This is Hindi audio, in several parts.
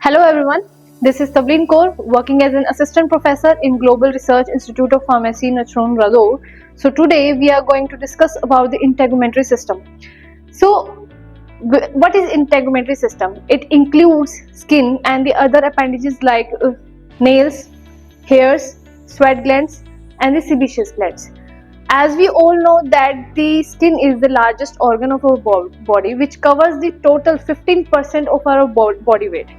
Hello everyone, this is Tavleen Kaur, working as an assistant professor in Global Research Institute of Pharmacy, Nacharam, Radour. So today we are going to discuss about the integumentary system. So what is integumentary system? It includes skin and the other appendages like nails, hairs, sweat glands and the sebaceous glands. As we all know that the skin is the largest organ of our body, which covers the total 15% of our body weight.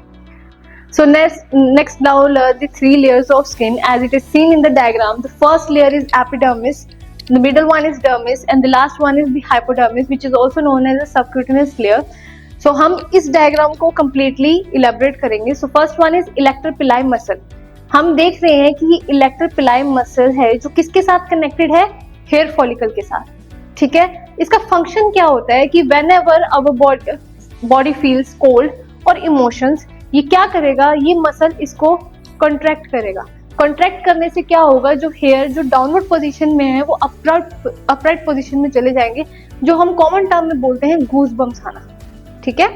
So next now the three layers of skin as it is seen in the diagram. The first layer is epidermis, the middle one is dermis and the last one is the hypodermis, which is also known as a subcutaneous layer. So हम इस डायग्राम को completely elaborate करेंगे. So first one is elector pili muscle. हम देख रहे हैं कि ये elector pili muscle है जो किसके साथ connected है, हेयर फॉलिकल के साथ. ठीक है, इसका फंक्शन क्या होता है कि whenever our body feels cold और emotions, ये क्या करेगा, ये मसल इसको कॉन्ट्रैक्ट करेगा. कॉन्ट्रैक्ट करने से क्या होगा, जो हेयर जो डाउनवर्ड पोजीशन में है वो अपराइट पोजीशन में चले जाएंगे, जो हम कॉमन टर्म में बोलते हैं गूज बम्स आना. ठीक है,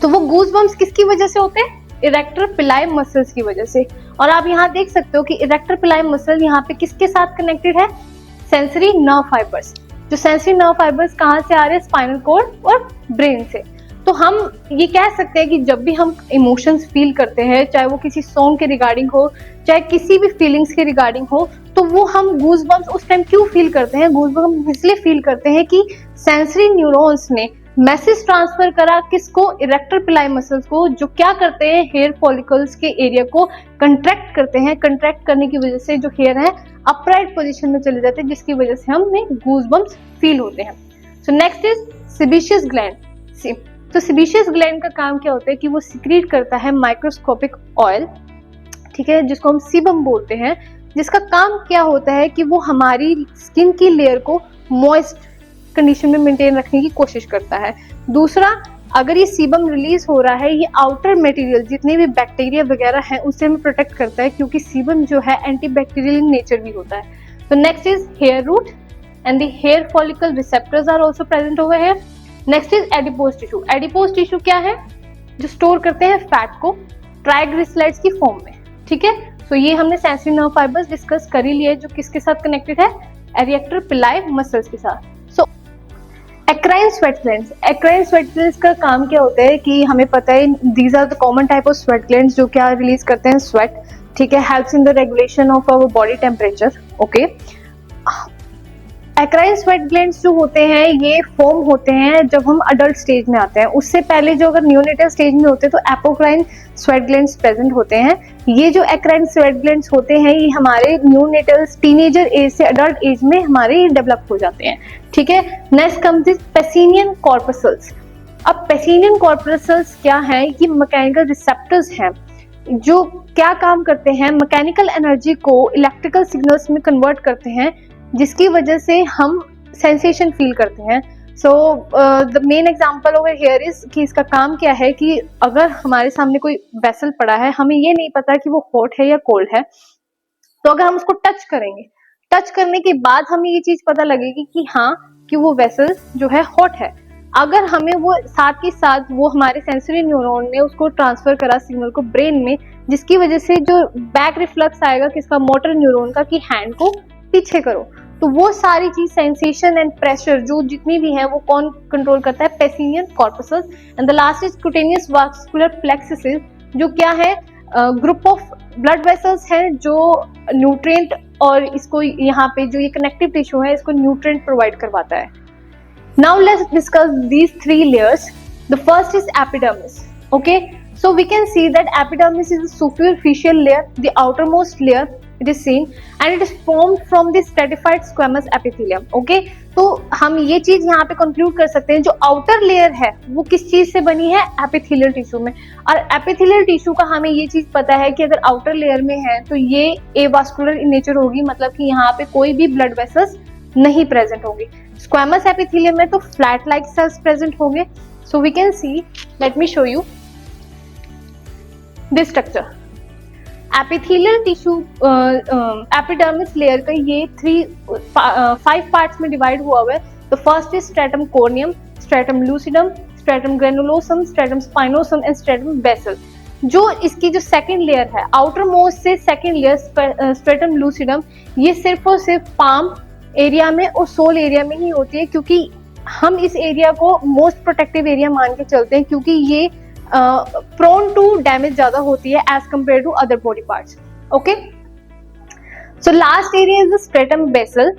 तो वो गूज बम्स किसकी वजह से होते हैं, इरेक्टर पिलाई मसल्स की वजह से. और आप यहाँ देख सकते हो कि इरेक्टर पिलाई मसल यहाँ पे किसके साथ कनेक्टेड है, सेंसरी नर्व फाइबर्स. जो सेंसरी नर्व फाइबर्स कहाँ से आ रहे हैं, स्पाइनल कॉर्ड और ब्रेन से. तो हम ये कह सकते हैं कि जब भी हम इमोशंस फील करते हैं, चाहे वो किसी सॉन्ग के रिगार्डिंग हो, चाहे किसी भी फीलिंग्स के रिगार्डिंग हो, तो वो हम गूज बम्स उस टाइम क्यों फील करते हैं, गूज बम्स इसलिए फील करते हैं कि सेंसरी न्यूरॉन्स ने मैसेज ट्रांसफर करा किसको, इरेक्टर पिलाई मसल्स को, जो क्या करते हैं, हेयर फॉलिकल्स के एरिया को कंट्रैक्ट करते हैं. कंट्रैक्ट करने की वजह से जो हेयर है अपराइट पोजीशन में चले जाते हैं, जिसकी वजह से हमें गूज बम्स फील होते हैं. So next is sebaceous gland. तो सेबेशियस ग्लैंड का काम क्या होता है कि वो सिक्रीट करता है माइक्रोस्कोपिक ऑयल, ठीक है, जिसको हम सीबम बोलते हैं, जिसका काम क्या होता है कि वो हमारी स्किन की लेयर को मॉइस्ट कंडीशन में मेंटेन रखने की कोशिश करता है. दूसरा, अगर ये सीबम रिलीज हो रहा है, ये आउटर मटेरियल जितने भी बैक्टीरिया वगैरह हैं उससे हमें प्रोटेक्ट करता है, क्योंकि सीबम जो है एंटीबैक्टीरियल इन नेचर भी होता है. तो next is hair root and the hair follicle receptors are also present over here. Next is adipose tissue. Adipose tissue क्या है, जो स्टोर करते हैं फैट को ट्राइग्लिसराइड्स की फॉर्म में. ठीक है, तो ये हमने सेंसरी नर्व फाइबर्स डिस्कस कर ही लिए, जो किसके साथ कनेक्टेड है, इरेक्टर पिलाई मसल्स के साथ. So eccrine sweat glands. Eccrine sweat glands का काम क्या होता है कि हमें पता है these are the common type of sweat glands जो क्या रिलीज करते हैं, स्वेट. ठीक है, helps in the regulation of our body temperature. Okay, eccrine sweat glands जो होते हैं ये फॉर्म होते हैं जब हम अडल्ट स्टेज में आते हैं. उससे पहले जो अगर न्यूनेटल स्टेज में होते हैं तो एपोक्राइन स्वेट ग्लैंड्स प्रेजेंट होते हैं. ये जो एक्राइन स्वेट ग्लैंड्स होते हैं ये हमारे न्यूनेटल टीनेजर एज से अडल्ट एज में हमारे डेवलप हो जाते हैं. ठीक है, नेक्स्ट कम्स इज पेसिनियन कॉर्पसल्स. अब पेसिनियन कॉर्पसल्स क्या है, ये मैकेनिकल रिसेप्टर्स हैं जो क्या काम करते हैं, मैकेनिकल एनर्जी को इलेक्ट्रिकल सिग्नल्स में कन्वर्ट करते हैं, जिसकी वजह से हम सेंसेशन फील करते हैं. So the main example over here is कि इसका काम क्या है कि अगर हमारे सामने कोई वेसल पड़ा है, हमें ये नहीं पता कि वो हॉट है या कोल्ड है, तो अगर हम उसको टच करेंगे, टच करने के बाद हमें ये चीज पता लगेगी कि हाँ कि वो वेसल जो है हॉट है. अगर हमें वो साथ ही साथ वो हमारे सेंसरी न्यूरॉन ने उसको ट्रांसफर करा सिग्नल को ब्रेन में, जिसकी वजह से जो बैक रिफ्लेक्स आएगा किसका, मोटर न्यूरॉन का, कि हैंड को पीछे करो. तो वो सारी चीज सेंसेशन एंड प्रेशर जो जितनी भी है वो कौन कंट्रोल करता है, Pacinian corpuscles. And the last is cutaneous vascular plexus, जो क्या है, ग्रुप ऑफ ब्लड वेसल्स है जो न्यूट्रिएंट और इसको यहाँ पे जो ये कनेक्टिव टिश्यू है इसको न्यूट्रिएंट प्रोवाइड करवाता है. Now let's discuss these three layers. The first is epidermis. Okay, so we can see that epidermis is the superficial layer, the outermost layer it is seen, and it is formed from the stratified squamous epithelium. Okay, तो हम ये चीज यहाँ पे कंक्लूड कर सकते हैं, जो आउटर लेयर है वो किस चीज से बनी है, एपिथेलियल टिश्यू में. और एपिथेलियल टिश्यू का हमें ये चीज पता है कि अगर आउटर लेयर में है तो ये एवास्कुलर इन नेचर होगी, मतलब कि यहाँ पे कोई भी ब्लड वेसल्स नहीं प्रेजेंट होंगे. स्क्वामस एपिथेलियम में तो फ्लैट लाइक सेल्स प्रेजेंट होंगे. So we can see, let me show you this structure. Epithelial tissue epidermis layer का ये 5 पार्ट्स में डिवाइड हुआ है. The first is stratum corneum, stratum lucidum, stratum granulosum, stratum spinosum and stratum basale. जो इसकी जो सेकंड लेयर है, आउटर मोस्ट से सेकंड लेयर स्ट्रेटम लूसिडम, ये सिर्फ और सिर्फ पाम एरिया में और सोल एरिया में ही होती है, क्योंकि हम इस एरिया को मोस्ट प्रोटेक्टिव एरिया मान के चलते हैं, क्योंकि ये प्रोन टू डैमेज ज्यादा होती है as compare to other body parts. Okay, so last area is the stratum basale.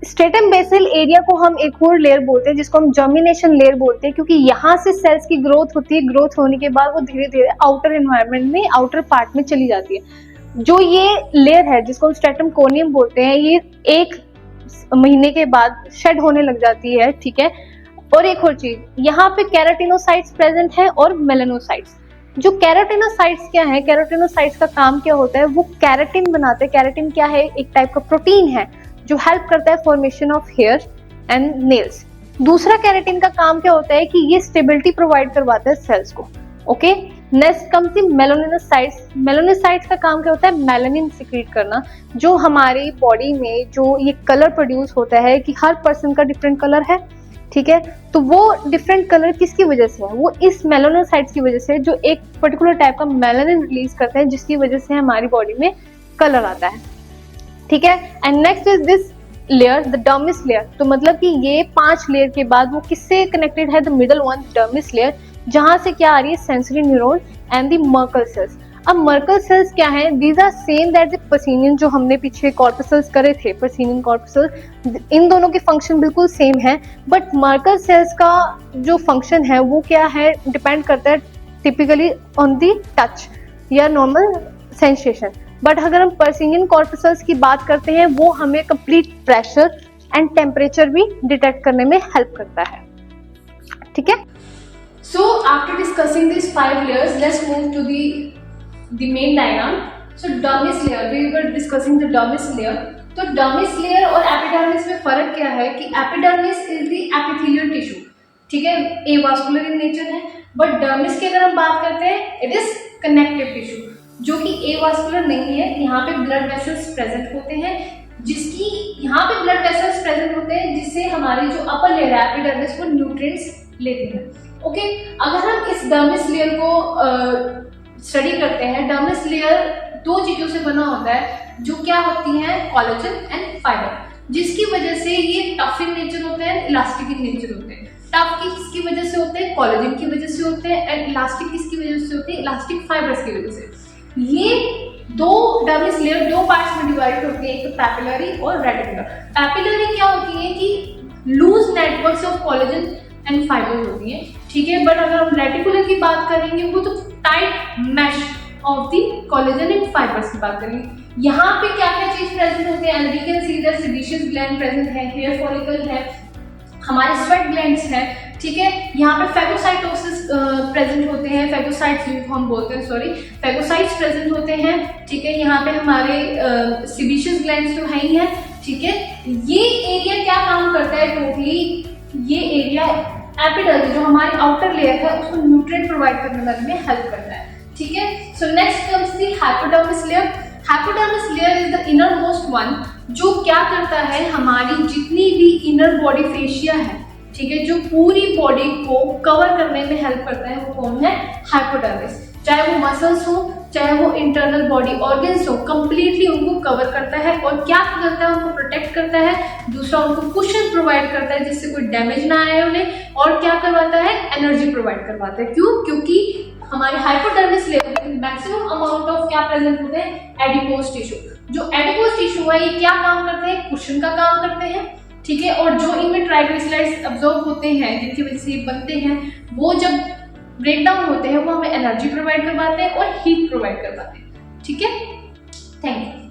Stratum basale area को हम एक और लेयर बोलते हैं जिसको हम जर्मिनेशन लेयर बोलते हैं, क्योंकि यहाँ से सेल्स की ग्रोथ होती है। ग्रोथ होने के बाद वो धीरे धीरे आउटर एनवायरनमेंट में, आउटर पार्ट में चली जाती है। जो ये लेयर है जिसको हम स्ट्रेटम कोनियम बोलते हैं, ये 1 महीने के बाद शेड होने लग जाती है, ठीक है। और एक और चीज, यहाँ पे केराटिनोसाइट्स प्रेजेंट है और मेलानोसाइट्स। जो केराटिनोसाइट्स क्या है, केराटिनोसाइट्स का काम क्या होता है, वो केराटिन बनाते हैं। केराटिन क्या है, एक टाइप का प्रोटीन है जो हेल्प करता है formation of hair and nails. दूसरा केराटिन का काम क्या होता है कि ये स्टेबिलिटी प्रोवाइड करवाता है सेल्स को। Okay, next comes the melanocytes. Melanocytes का काम क्या होता है, मेलानिन सिक्रीट करना। जो हमारी बॉडी में जो ये कलर प्रोड्यूस होता है, कि हर पर्सन का डिफरेंट कलर है, ठीक है, तो वो डिफरेंट कलर किसकी वजह से है, वो इस मेलानोसाइट्स की वजह से, जो एक पर्टिकुलर टाइप का मेलानिन रिलीज करते हैं, जिसकी वजह से हमारी बॉडी में कलर आता है, ठीक है। And next is this layer, the dermis layer. तो मतलब कि ये 5 लेयर के बाद वो किससे कनेक्टेड है, the middle one, dermis layer, जहां से क्या आ रही है, sensory neuron and the Merkel cells. अब मर्कल सेल्स क्या है, these are same that the Pacinian, जो हमने पीछे कॉर्पसेल्स करे थे, पर्सिनियन कॉर्पसेल्स, इन दोनों के फंक्शन बिल्कुल सेम है। बट मर्कल सेल्स का जो फंक्शन है वो क्या है, डिपेंड करता है टिपिकली ऑन द टच या नॉर्मल सेंसेशन। बट अगर हम पर्सिनियन कॉर्पसेल्स की बात करते हैं, वो हमें कंप्लीट प्रेशर एंड टेम्परेचर भी डिटेक्ट करने में हेल्प करता है, ठीक है। So after discussing this 5 layers, let's move to the main diagram. So dermis layer, we were discussing the dermis layer. तो dermis layer और epidermis में फर्क क्या है कि epidermis is the epithelial tissue, ठीक है, avascular in nature है। बट dermis की अगर हम बात करते हैं, it is connective tissue, जो कि avascular नहीं है। यहाँ पे blood vessels present होते हैं, जिसकी यहाँ पे blood vessels present होते हैं, जिससे हमारी जो upper layer है epidermis, वो nutrients लेते हैं। ओके, अगर हम इस dermis layer को स्टडी करते हैं, डर्मिस लेयर 2 चीजों से बना होता है, जो क्या होती हैं, कोलेजन एंड फाइबर, जिसकी वजह से ये टफ इन नेचर होते हैं, इलास्टिक इन नेचर होते हैं। टफ किसकी वजह से होते हैं, कोलेजन की वजह से होते हैं, एंड इलास्टिक किसकी वजह से होते हैं, इलास्टिक फाइबर्स की वजह से। ये 2 डर्मिस लेयर 2 पार्ट्स में डिवाइड होती है, एक पैपिलरी और रेटिकुलर। पैपिलरी क्या होती है कि loose networks of collagen and fibre होती है, ठीक है। बट अगर हम रेटिकुलर की बात करेंगे, वो तो tight mesh of the collagen and fibres की बात करेंगे। यहाँ पे क्या क्या चीज प्रेजेंट होते हैं, we can see that sebaceous gland present है, हेयर फॉलिकल है, हमारे स्वेट ग्लैंड्स हैं, ठीक है। यहाँ पे फेगोसाइटोसिस प्रेजेंट होते हैं, फेगोसाइट्स हम बोलते हैं, सॉरी, फेगोसाइट्स प्रेजेंट होते हैं, ठीक है। यहाँ पे हमारे सेबेशियस ग्लैंड्स तो है ही है, ठीक है। ये एरिया क्या काम करता है टोटली, ये एरिया एपिडर्मिस, जो हमारी आउटर लेयर है, उसको न्यूट्रिएंट प्रोवाइड करने में हेल्प करता है, ठीक है। So next comes the hypodermis layer. Hypodermis layer is the inner most one, जो क्या करता है, हमारी जितनी भी इनर बॉडी फेशिया है, ठीक है, जो पूरी बॉडी को कवर करने में हेल्प करता है, वो कौन है, हाइपोडर्मिस। चाहे वो मसल्स हो, चाहे वो इंटरनल बॉडी ऑर्गन्स हो, कंप्लीटली उनको कवर करता है। और क्या करता है, उनको प्रोटेक्ट करता है। दूसरा, उनको कुशन प्रोवाइड करता है, जिससे कोई डैमेज ना आए उन्हें। और क्या करवाता है, एनर्जी प्रोवाइड करवाता है। क्यों, क्योंकि हमारे हाइपोडर्मिस लेयर में मैक्सिमम अमाउंट ऑफ क्या प्रेजेंट होते हैं, एडिपोज टिश्यू। जो एडिपोज टिश्यू है, ये क्या काम करते हैं, कुशन का काम करते हैं, ठीक है। और जो इनमें ट्राइग्लिसराइड्स अब्जॉर्ब होते हैं, जिनकी वजह से ये बनते हैं, वो जब ब्रेक डाउन होते हैं, वो हमें एनर्जी प्रोवाइड करवाते हैं और हीट प्रोवाइड करवाते हैं, ठीक है। Thank you.